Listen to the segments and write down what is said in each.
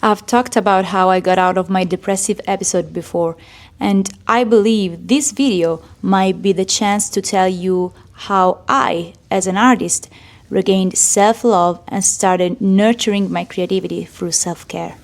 I've talked about how I got out of my depressive episode before, and I believe this video might be the chance to tell you how I, as an artist, regained self-love and started nurturing my creativity through self-care.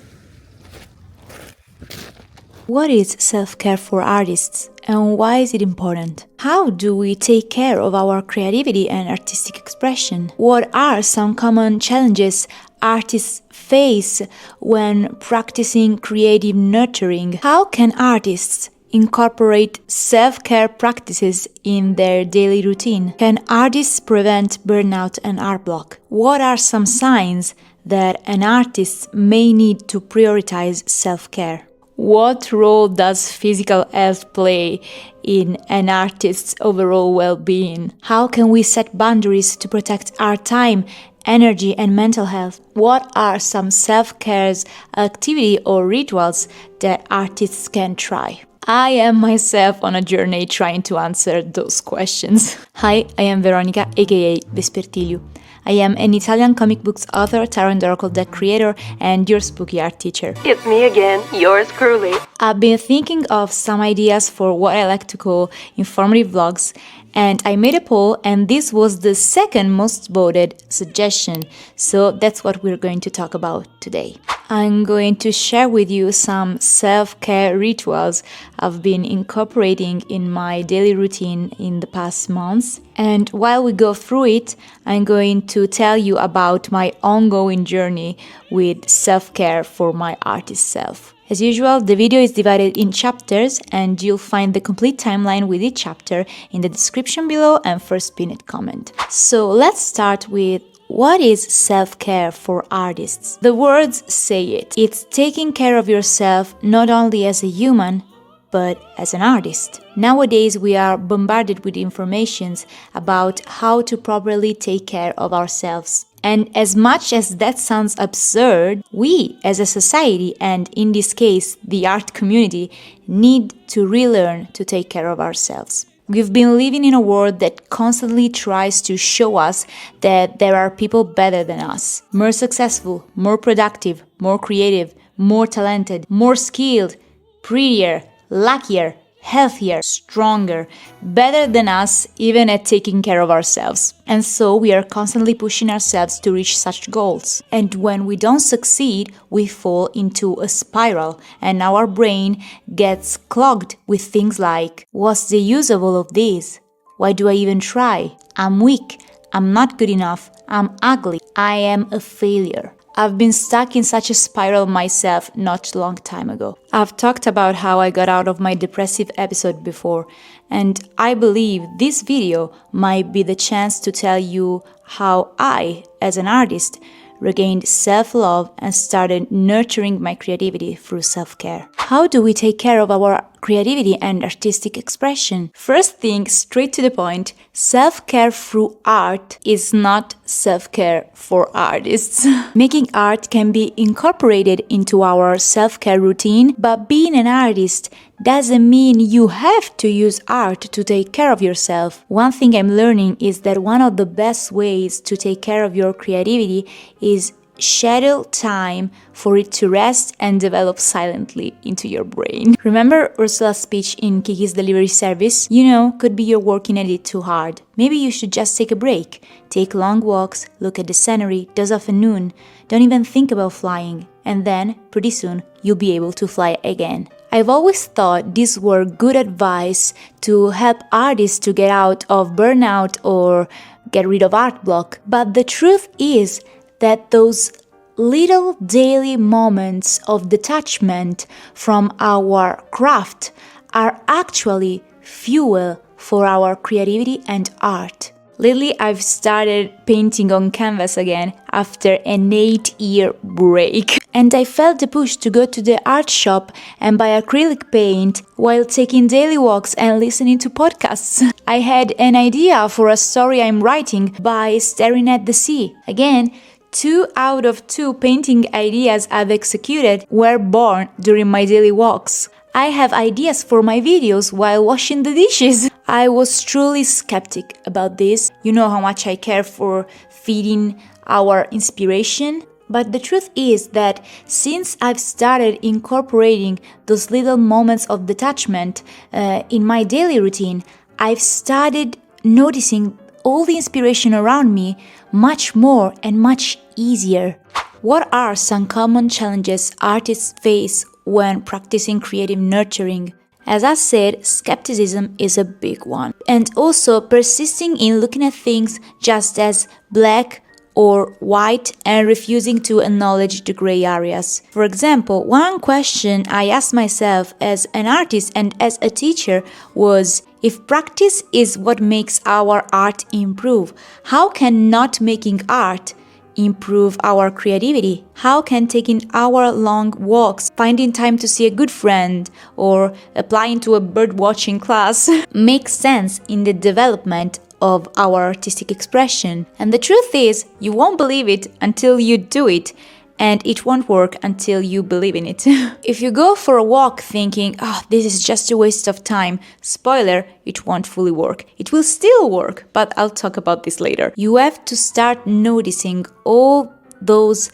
What is self-care for artists, and why is it important? How do we take care of our creativity and artistic expression? What are some common challenges artists face when practicing creative nurturing? How can artists incorporate self-care practices in their daily routine? Can artists prevent burnout and art block? What are some signs that an artist may need to prioritize self-care? What role does physical health play in an artist's overall well-being? How can we set boundaries to protect our time, energy, and mental health? What are some self-care activity or rituals that artists can try? I am myself on a journey trying to answer those questions. Hi, I am Veronica, aka Vespertilio. I am an Italian comic books author, tarot and oracle deck creator, and your spooky art teacher. It's me again, yours truly. I've been thinking of some ideas for what I like to call informative vlogs, and I made a poll, and this was the second most voted suggestion, so that's what we're going to talk about today. I'm going to share with you some self-care rituals I've been incorporating in my daily routine in the past months. And while we go through it, I'm going to tell you about my ongoing journey with self-care for my artist self. As usual, the video is divided in chapters, and you'll find the complete timeline with each chapter in the description below and first pinned comment. So let's start with what is self-care for artists? The words say it. It's taking care of yourself not only as a human, but as an artist. Nowadays, we are bombarded with informations about how to properly take care of ourselves. And as much as that sounds absurd, we as a society, and in this case, the art community, need to relearn to take care of ourselves. We've been living in a world that constantly tries to show us that there are people better than us, more successful, more productive, more creative, more talented, more skilled, prettier, luckier, healthier, stronger, better than us even at taking care of ourselves. And so we are constantly pushing ourselves to reach such goals. And when we don't succeed, we fall into a spiral, and our brain gets clogged with things like, what's the use of all of this? Why do I even try? I'm weak. I'm not good enough. I'm ugly. I am a failure. I've been stuck in such a spiral myself not a long time ago. I've talked about how I got out of my depressive episode before, and I believe this video might be the chance to tell you how I, as an artist, regained self-love and started nurturing my creativity through self-care. How do we take care of our creativity and artistic expression? First thing, straight to the point, self-care through art is not self-care for artists. Making art can be incorporated into our self-care routine, but being an artist doesn't mean you have to use art to take care of yourself. One thing I'm learning is that one of the best ways to take care of your creativity is schedule time for it to rest and develop silently into your brain. Remember Ursula's speech in Kiki's delivery service? Could be you're working at it too hard. Maybe you should just take a break. Take long walks, look at the scenery, doze off at noon. Don't even think about flying. And then, pretty soon, you'll be able to fly again. I've always thought these were good advice to help artists to get out of burnout or get rid of art block. But the truth is that those little daily moments of detachment from our craft are actually fuel for our creativity and art. Lately, I've started painting on canvas again after an 8-year break. And I felt the push to go to the art shop and buy acrylic paint while taking daily walks and listening to podcasts. I had an idea for a story I'm writing by staring at the sea. Again, 2 out of 2 painting ideas I've executed were born during my daily walks. I have ideas for my videos while washing the dishes. I was truly skeptic about this. You know how much I care for feeding our inspiration. But the truth is that since I've started incorporating those little moments of detachment in my daily routine, I've started noticing all the inspiration around me much more and much easier. What are some common challenges artists face when practicing creative nurturing? As I said, skepticism is a big one. And also persisting in looking at things just as black or white and refusing to acknowledge the gray areas. For example, one question I asked myself as an artist and as a teacher was, if practice is what makes our art improve, how can not making art improve our creativity? How can taking hour-long walks, finding time to see a good friend, or applying to a bird-watching class make sense in the development of our artistic expression? And the truth is, you won't believe it until you do it, and it won't work until you believe in it. If you go for a walk thinking, this is just a waste of time, spoiler, it won't fully work. It will still work, but I'll talk about this later. You have to start noticing all those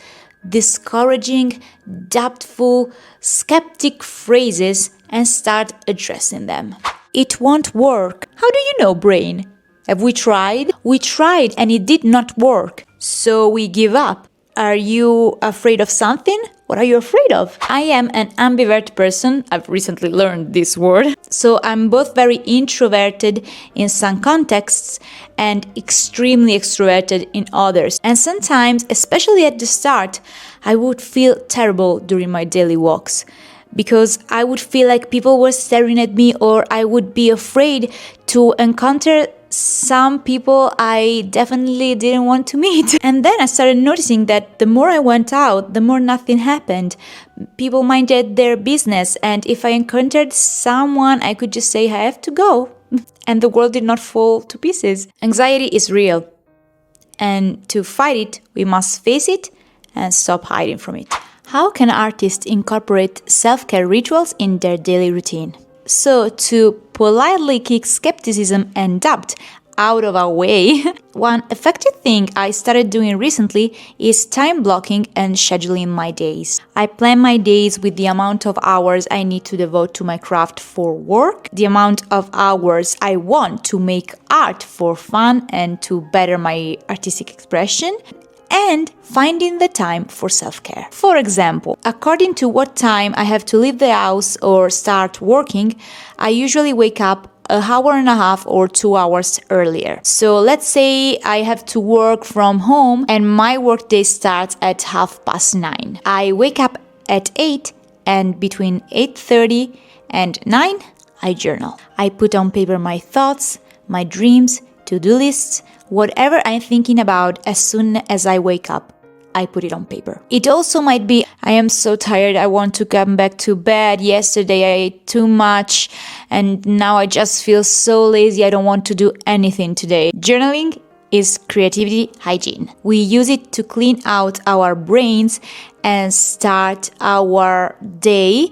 discouraging, doubtful, skeptic phrases and start addressing them. It won't work. How do you know, brain? Have we tried? We tried and it did not work, so we give up. Are you afraid of something? What are you afraid of? I am an ambivert person. I've recently learned this word. So I'm both very introverted in some contexts and extremely extroverted in others. And sometimes, especially at the start, I would feel terrible during my daily walks, because I would feel like people were staring at me, or I would be afraid to encounter some people I definitely didn't want to meet. And then I started noticing that the more I went out, the more nothing happened. People minded their business, and if I encountered someone, I could just say, I have to go. And the world did not fall to pieces. Anxiety is real. And to fight it, we must face it and stop hiding from it. How can artists incorporate self-care rituals in their daily routine? So, to politely kick skepticism and doubt out of our way, one effective thing I started doing recently is time blocking and scheduling my days. I plan my days with the amount of hours I need to devote to my craft for work, the amount of hours I want to make art for fun and to better my artistic expression, and finding the time for self-care. For example, according to what time I have to leave the house or start working, I usually wake up an hour and a half or 2 hours earlier. So let's say I have to work from home and my workday starts at 9:30. I wake up at 8, and between 8:30 and 9, I journal. I put on paper my thoughts, my dreams, to-do lists, whatever I'm thinking about. As soon as I wake up, I put it on paper. It also might be, I am so tired, I want to come back to bed. Yesterday I ate too much and now I just feel so lazy, I don't want to do anything today. Journaling is creativity hygiene. We use it to clean out our brains and start our day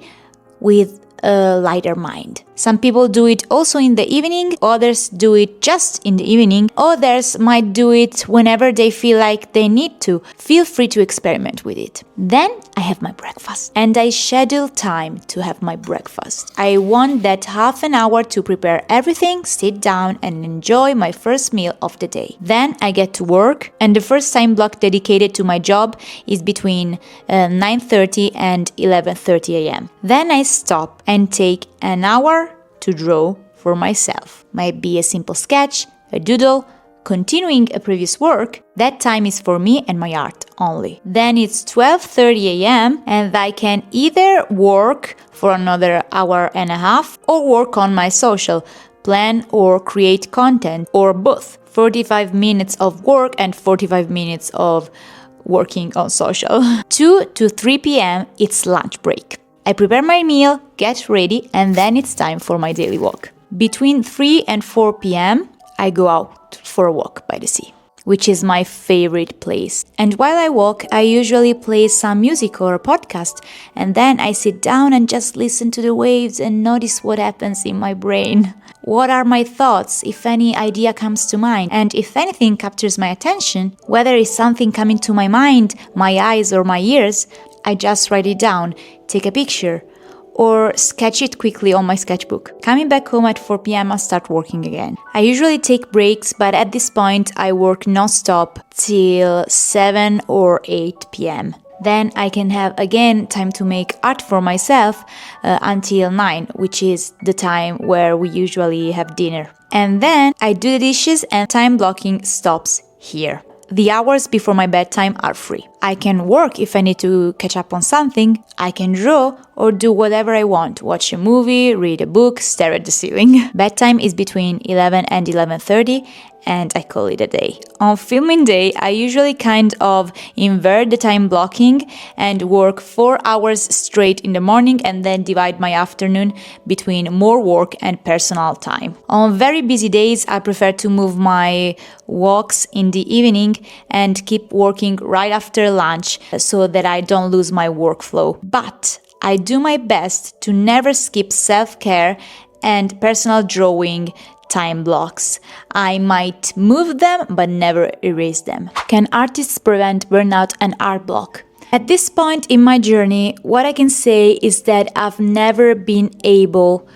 with a lighter mind. Some people do it also in the evening, others do it just in the evening, others might do it whenever they feel like they need to. Feel free to experiment with it. Then I have my breakfast and I schedule time to have my breakfast. I want that half an hour to prepare everything, sit down and enjoy my first meal of the day. Then I get to work, and the first time block dedicated to my job is between 9:30 and 11:30 a.m. Then I stop and take an hour to draw for myself. Might be a simple sketch, a doodle, continuing a previous work. That time is for me and my art only. Then it's 12:30 a.m. and I can either work for another hour and a half or work on my social, plan or create content, or both. 45 minutes of work and 45 minutes of working on social. 2 to 3 p.m. it's lunch break. I prepare my meal, get ready, and then it's time for my daily walk. Between 3 and 4 p.m., I go out for a walk by the sea, which is my favorite place. And while I walk, I usually play some music or a podcast, and then I sit down and just listen to the waves and notice what happens in my brain. what are my thoughts, if any idea comes to mind, and if anything captures my attention, whether it's something coming to my mind, my eyes or my ears, I just write it down, take a picture, or sketch it quickly on my sketchbook. Coming back home at 4 p.m. I start working again. I usually take breaks, but at this point I work non-stop till 7 or 8 p.m. Then I can have again time to make art for myself until 9, which is the time where we usually have dinner. And then I do the dishes and time blocking stops here. The hours before my bedtime are free. I can work if I need to catch up on something, I can draw or do whatever I want, watch a movie, read a book, stare at the ceiling. Bedtime is between 11 and 11:30 and I call it a day. On filming day, I usually kind of invert the time blocking and work 4 hours straight in the morning and then divide my afternoon between more work and personal time. On very busy days, I prefer to move my walks in the evening and keep working right after lunch so that I don't lose my workflow. But I do my best to never skip self-care and personal drawing time blocks. I might move them but never erase them. Can artists prevent burnout and art block? At this point in my journey, what I can say is that I've never been able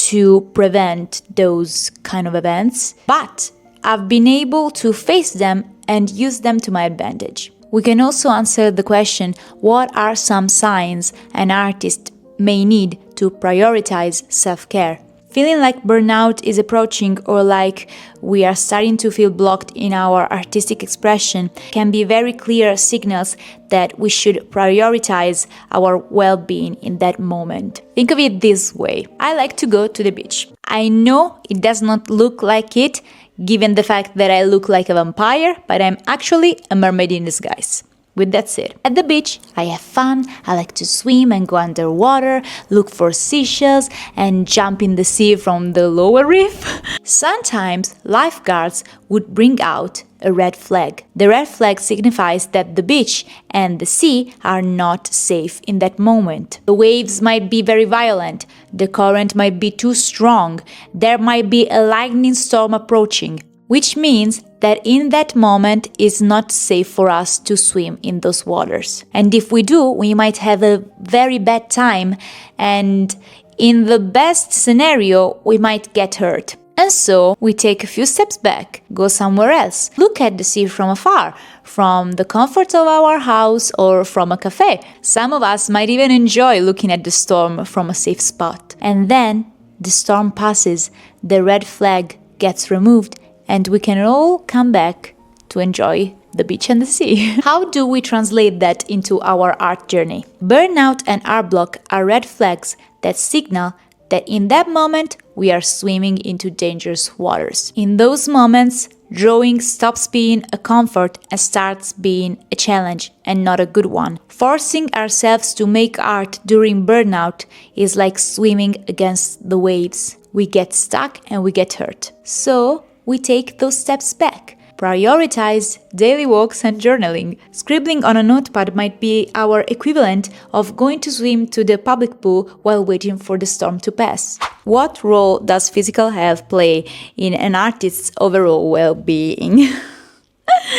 to prevent those kind of events, but I've been able to face them and use them to my advantage. We can also answer the question, what are some signs an artist may need to prioritize self-care? Feeling like burnout is approaching or like we are starting to feel blocked in our artistic expression can be very clear signals that we should prioritize our well-being in that moment. Think of it this way. I like to go to the beach. I know it does not look like it, given the fact that I look like a vampire, but I'm actually a mermaid in disguise. With that said, at the beach, I have fun, I like to swim and go underwater, look for seashells and jump in the sea from the lower reef. Sometimes lifeguards would bring out a red flag. The red flag signifies that the beach and the sea are not safe in that moment. The waves might be very violent, the current might be too strong, there might be a lightning storm approaching, which means that in that moment it's not safe for us to swim in those waters. And if we do, we might have a very bad time, and in the best scenario, we might get hurt. And so we take a few steps back, go somewhere else, look at the sea from afar, from the comfort of our house or from a cafe. Some of us might even enjoy looking at the storm from a safe spot. And then the storm passes, the red flag gets removed, and we can all come back to enjoy the beach and the sea. How do we translate that into our art journey? Burnout and art block are red flags that signal that in that moment we are swimming into dangerous waters. In those moments, drawing stops being a comfort and starts being a challenge and not a good one. Forcing ourselves to make art during burnout is like swimming against the waves. We get stuck and we get hurt. So we take those steps back. Prioritize daily walks and journaling. Scribbling on a notepad might be our equivalent of going to swim to the public pool while waiting for the storm to pass. What role does physical health play in an artist's overall well-being?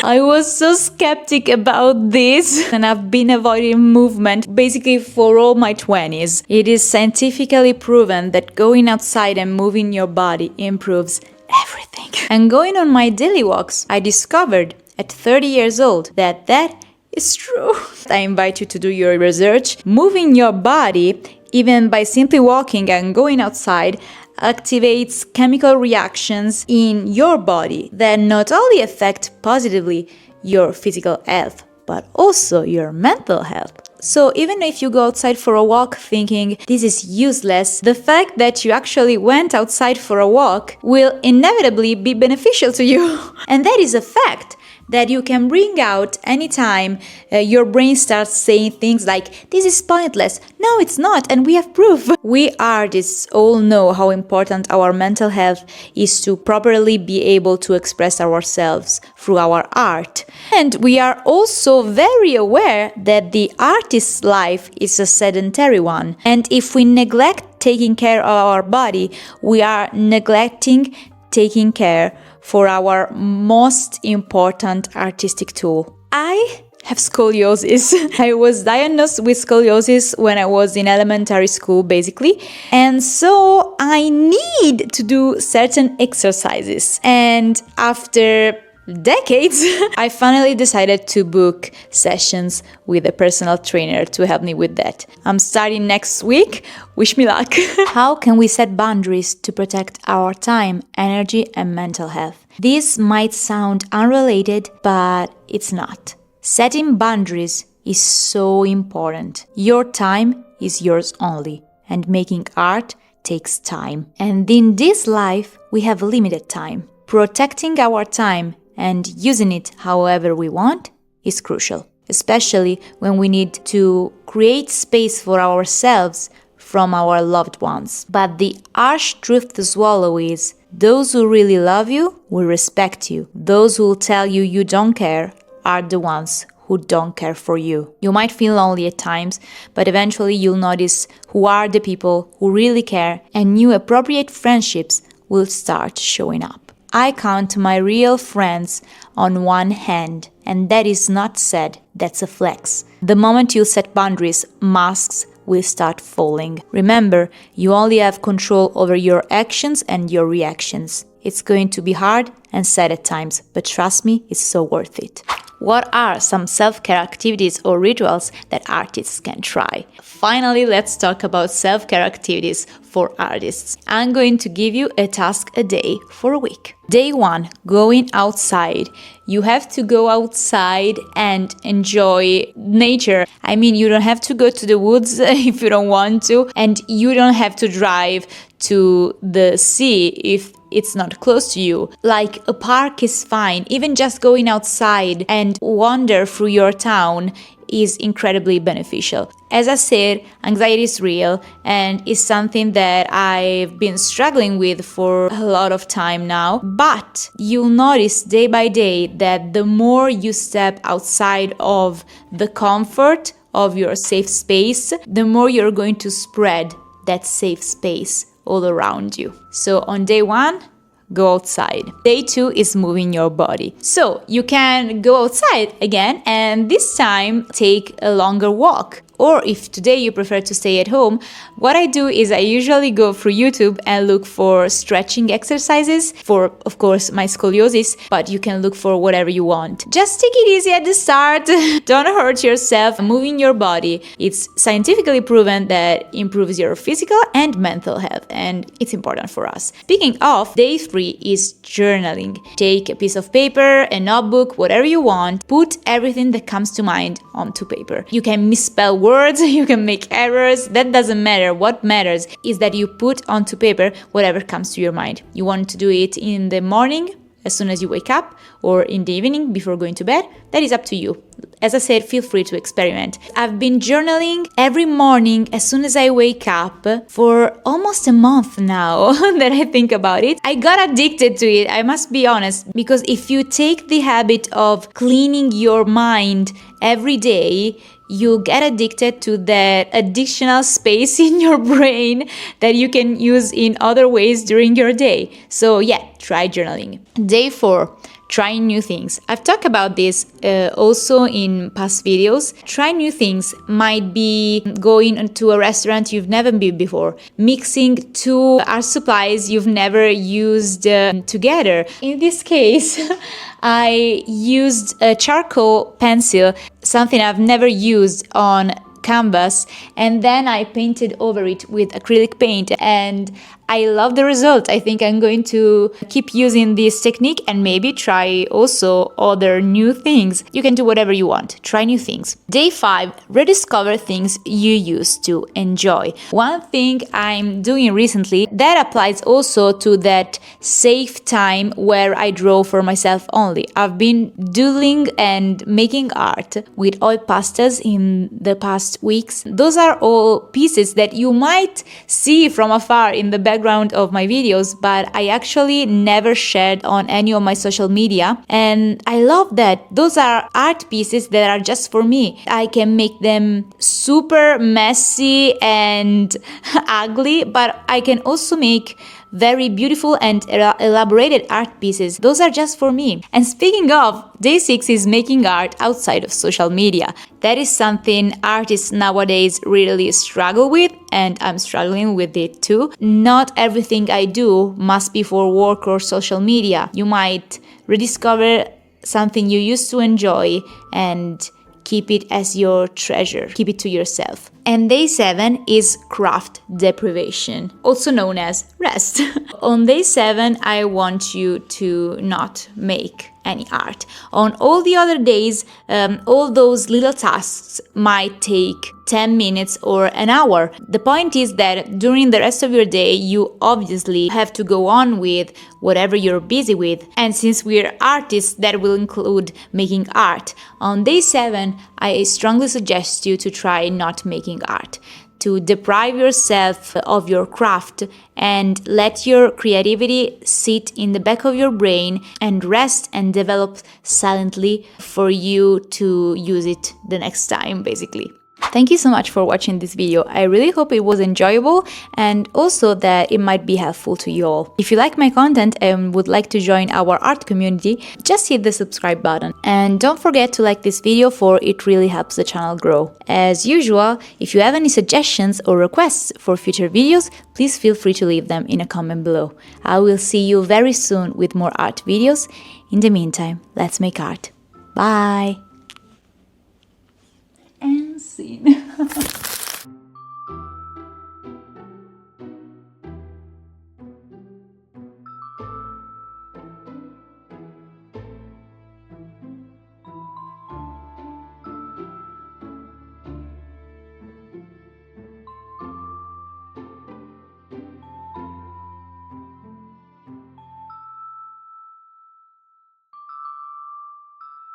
I was so skeptic about this, and I've been avoiding movement basically for all my 20s. It is scientifically proven that going outside and moving your body improves everything. And going on my daily walks, I discovered at 30 years old that is true. I invite you to do your research. Moving your body, even by simply walking and going outside, activates chemical reactions in your body that not only affect positively your physical health, but also your mental health. So even if you go outside for a walk thinking this is useless, the fact that you actually went outside for a walk will inevitably be beneficial to you. And that is a fact that you can bring out anytime your brain starts saying things like, this is pointless, no it's not, and we have proof. We artists all know how important our mental health is to properly be able to express ourselves through our art. And we are also very aware that the art artist's life is a sedentary one, and if we neglect taking care of our body, we are neglecting taking care for our most important artistic tool. I have scoliosis. I was diagnosed with scoliosis when I was in elementary school, basically. And so I need to do certain exercises. And after decades, I finally decided to book sessions with a personal trainer to help me with that. I'm starting next week. Wish me luck. How can we set boundaries to protect our time, energy, and mental health? This might sound unrelated, but it's not. Setting boundaries is so important. Your time is yours only, and making art takes time. And in this life, we have limited time. Protecting our time and using it however we want is crucial, especially when we need to create space for ourselves from our loved ones. But the harsh truth to swallow is, those who really love you will respect you. Those who will tell you you don't care are the ones who don't care for you. You might feel lonely at times, but eventually you'll notice who are the people who really care, and new appropriate friendships will start showing up. I count my real friends on one hand, and that is not said, that's a flex. The moment you set boundaries, masks will start falling. Remember, you only have control over your actions and your reactions. It's going to be hard and sad at times, but trust me, it's so worth it. What are some self-care activities or rituals that artists can try? Finally, let's talk about self-care activities for artists. I'm going to give you a task a day for a week. Day 1, going outside. You have to go outside and enjoy nature. I mean, you don't have to go to the woods if you don't want to, and you don't have to drive to the sea if it's not close to you. Like, a park is fine. Even just going outside and wander through your town is incredibly beneficial. As I said, anxiety is real and is something that I've been struggling with for a lot of time now. But you'll notice day by day that the more you step outside of the comfort of your safe space, the more you're going to spread that safe space all around you. So on day 1, go outside. Day 2 is moving your body. So you can go outside again, and this time take a longer walk. Or if today you prefer to stay at home, what I do is I usually go through YouTube and look for stretching exercises for, of course, my scoliosis, but you can look for whatever you want. Just take it easy at the start. Don't hurt yourself. Moving your body, it's scientifically proven that improves your physical and mental health, and it's important for us. Speaking of, day 3 is journaling. Take a piece of paper, a notebook, whatever you want. Put everything that comes to mind onto paper. You can misspell words, you can make errors, that doesn't matter. What matters is that you put onto paper whatever comes to your mind. You want to do it in the morning, as soon as you wake up, or in the evening before going to bed, that is up to you. As I said, feel free to experiment. I've been journaling every morning as soon as I wake up for almost a month now that I think about it. I got addicted to it, I must be honest, because if you take the habit of cleaning your mind every day, you get addicted to that additional space in your brain that you can use in other ways during your day. So yeah, try journaling. Day 4, trying new things. I've talked about this also in past videos. Try new things might be going to a restaurant you've never been before, mixing 2 art supplies you've never used together. In this case, I used a charcoal pencil, something I've never used, on canvas, and then I painted over it with acrylic paint, and I love the result. I think I'm going to keep using this technique and maybe try also other new things. You can do whatever you want. Try new things. Day 5, rediscover things you used to enjoy. One thing I'm doing recently that applies also to that safe time where I draw for myself only. I've been doodling and making art with oil pastels in the past weeks. Those are all pieces that you might see from afar in the background background of my videos, but I actually never shared on any of my social media. And I love that. Those are art pieces that are just for me. I can make them super messy and ugly, but I can also make very beautiful and elaborated art pieces. Those are just for me. And speaking of, day 6 is making art outside of social media. That is something artists nowadays really struggle with, and I'm struggling with it too. Not everything I do must be for work or social media. You might rediscover something you used to enjoy and keep it as your treasure. Keep it to yourself. And day 7 is craft deprivation, also known as rest. On day 7, I want you to not make any art. On all the other days, all those little tasks might take 10 minutes or an hour. The point is that during the rest of your day, you obviously have to go on with whatever you're busy with. And since we're artists, that will include making art. On day 7, I strongly suggest you to try not making art, to deprive yourself of your craft and let your creativity sit in the back of your brain and rest and develop silently for you to use it the next time, basically. Thank you so much for watching this video. I really hope it was enjoyable and also that it might be helpful to you all. If you like my content and would like to join our art community, just hit the subscribe button. And don't forget to like this video, for it really helps the channel grow. As usual, if you have any suggestions or requests for future videos, please feel free to leave them in a comment below. I will see you very soon with more art videos. In the meantime, let's make art. Bye! And scene.